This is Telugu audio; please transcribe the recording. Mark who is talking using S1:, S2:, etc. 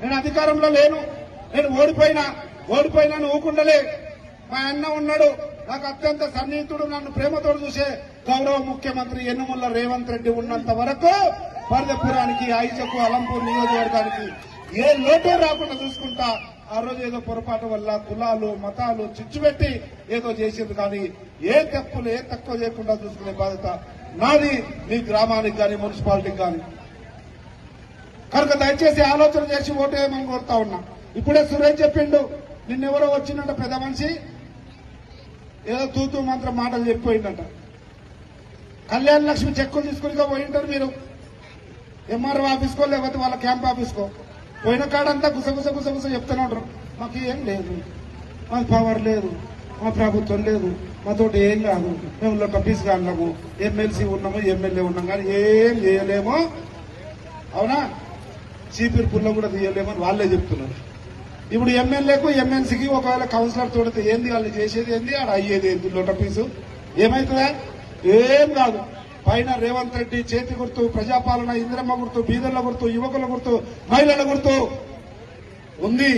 S1: నేను అధికారంలో లేను, నేను ఓడిపోయినా ఊకుండలే. మా అన్న ఉన్నాడు, నాకు అత్యంత సన్నిహితుడు, నన్ను ప్రేమతో చూసే గౌరవ ముఖ్యమంత్రి యనుమల రేవంత్ రెడ్డి ఉన్నంత వరకు పర్దపురానికి, ఐజకు, అలంపూర్ నియోజకవర్గానికి ఏ లోటు రాకుండా చూసుకుంటా. ఆ రోజు ఏదో పొరపాటు వల్ల కులాలు మతాలు చిచ్చుపెట్టి ఏదో చేసేది, కానీ ఏ తప్పులు ఏ తక్కువ చేయకుండా చూసుకునే బాధ్యత నాది, మీ గ్రామానికి కానీ మున్సిపాలిటీకి కానీ. కనుక దయచేసి ఆలోచన చేసి ఓటు వేయమని కోరుతా ఉన్నా. ఇప్పుడే సురేష్ చెప్పిండు, నిన్నెవరో వచ్చిందంట పెద్ద మనిషి, ఏదో తూతూ మాత్రం మాటలు చెప్పిపోయిందంట. కళ్యాణ లక్ష్మి చెక్కులు తీసుకుని పోయింటారు మీరు, ఎంఆర్ఓ ఆఫీస్కో లేకపోతే వాళ్ళ క్యాంప్ ఆఫీస్కో. పోయిన కాడంతా గుసగుస చెప్తూనే ఉంటారు, మాకు ఏం లేదు, మాకు పవర్ లేదు, మా ప్రభుత్వం లేదు, మాతోటి ఏం కాదు, మేము లోకపీస్ కాన్నాము, ఎమ్మెల్సీ ఉన్నాము, ఎమ్మెల్యే ఉన్నాం, కానీ ఏం చేయలేమో. అవునా? చీపిరి పుల్ల కూడా తీయలేమని వాళ్ళే చెప్తున్నారు. ఇప్పుడు ఎమ్మెల్యేకు ఎమ్మెల్సీకి ఒకవేళ కౌన్సిలర్ తోడితే ఏంది వాళ్ళు చేసేది ఏంది, ఆడ అయ్యేది ఏంది? లోటపీసు ఏమైతుందా? ఏం కాదు. పైన రేవంత్ రెడ్డి చేతి గుర్తు, ప్రజాపాలన, ఇంద్రమ్మ గుర్తు, బీదర్ల గుర్తు, యువకుల గుర్తు, మహిళల గుర్తు ఉంది.